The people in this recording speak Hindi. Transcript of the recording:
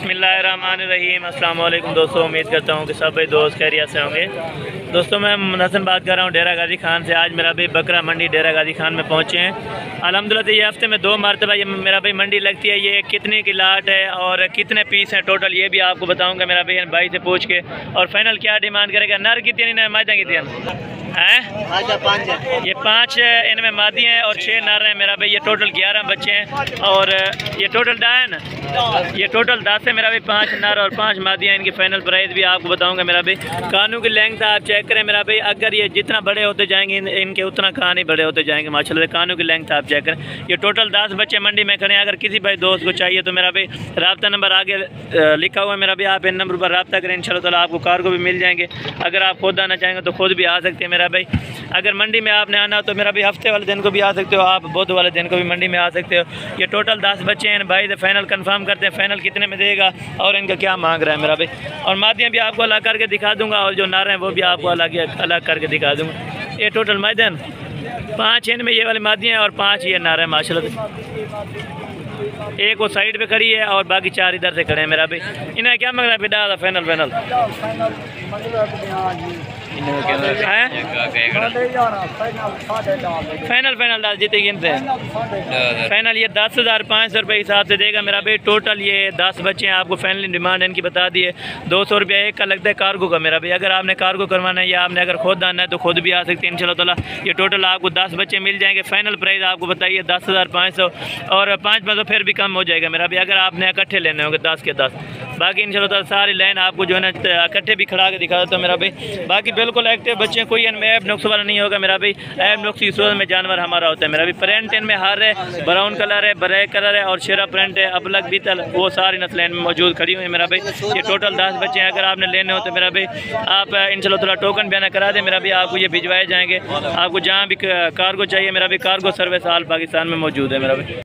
बिस्मिल्लाहिर्रहमानिर्रहीम। अस्सलाम वालेकुम दोस्तों, उम्मीद करता हूँ कि सब भाई दोस्त खैरियत से होंगे। दोस्तों मैं हसन बात कर रहा हूँ डेरा गाजी खान से। आज मेरा भाई बकरा मंडी डेरा गाजी खान में पहुँचे हैं। अल्हम्दुलिल्लाह ये हफ्ते में 2 मरतबा ये मेरा भाई मंडी लगती है। ये कितने की लाट है और कितने पीस हैं टोटल, ये भी आपको बताऊँगा मेरा भाई से पूछ के। और फाइनल क्या डिमांड करेगा, नर कितनी न मादा कितनी हैं? ये 5 इनमें मादी हैं और 6 नर हैं मेरा भाई। ये टोटल 11 बच्चे हैं और ये टोटल 10 ये टोटल 10 है मेरा भाई। 5 नर और 5 मादियाँ। इनकी फाइनल प्राइस भी आपको बताऊंगा मेरा भाई। कानों की लेंथ आप चेक करें मेरा भाई। अगर ये जितना बड़े होते जाएंगे इनके उतना कान ही बड़े होते जाएंगे माशाल्लाह। कानों की लेंथ आप चेक करें। ये टोटल 10 बच्चे मंडी में खड़े हैं। अगर किसी भाई दोस्त को चाहिए तो मेरा भाई रब्ता नंबर आगे लिखा हुआ है मेरा भाई। आप इन नंबर पर रब्ता करें, इंशाल्लाह ताला आपको कार्गो भी मिल जाएंगे। अगर आप खुद आना चाहेंगे तो खुद भी आ सकते हैं मेरा भाई। अगर मंडी में आपने आना हो तो मेरा भी हफ्ते वाले दिन को भी आ सकते हो, आप बुध वाले दिन को भी मंडी में आ सकते हो। ये टोटल 10 बच्चे हैं भाई। तो फाइनल कंफर्म करते हैं, फाइनल कितने में देगा और इनका क्या मांग रहा है मेरा भाई। और मादियाँ भी आपको अलग करके दिखा दूंगा और जो नारे हैं वो भी आपको अलग करके दिखा दूंगा। ये टोटल मादियाँ 5 इनमें ये वाली मादियाँ हैं और 5 ये नारे हैं माशाल्लाह। एक वो साइड पे खड़ी है और बाकी 4 इधर से खड़े हैं मेरा भाई। इन्हें क्या मांग रहा है फिदा फाइनल फाइनल डाल जीते गिनते हैं। फाइनल ये 10,500 रुपये हिसाब से देगा मेरा भाई। टोटल ये 10 बच्चे हैं। आपको फाइनल डिमांड इनकी बता दी है। 200 रुपया एक का लगता है कार्गो का मेरा भाई। अगर आपने कार्गो करवाना है या आपने अगर खुद आना है तो खुद भी आ सकते हैं इंशाल्लाह ताला। ये टोटल आपको 10 बच्चे मिल जाएंगे। फाइनल प्राइस आपको बताइए 10,500 और 5 में तो फिर भी कम हो जाएगा मेरा भाई अगर आपने इकट्ठे लेने होंगे 10 के 10। बाकी इंशाल्लाह ताला सारी लाइन आपको जो है ना इकट्ठे भी खड़ा के दिखा देता हूँ मेरा भाई। बाकी बिल्कुल एक्टिव बच्चे, कोई इनमें ऐब नुक्स वाला नहीं होगा मेरा भाई। ऐब नुक्स की सूरत में जानवर हमारा होता है मेरा भाई। प्रिंट इनमें हर है, ब्राउन कलर है, ब्लैक कलर है और शेरा प्रिंट है, अबलग बीतल, वो सारी नस्लें इनमें मौजूद खड़ी हुई है मेरा भाई। ये टोटल 10 बच्चे हैं। अगर आपने लेने हो तो मेरा भाई आप इंशाल्लाह ताला टोकन बयाना करा दें मेरा भाई। आपको ये भिजवाए जाएंगे। आपको जहाँ भी कार्गो चाहिए मेरा भाई, कार्गो सर्विस ऑल पाकिस्तान में मौजूद है मेरा भाई।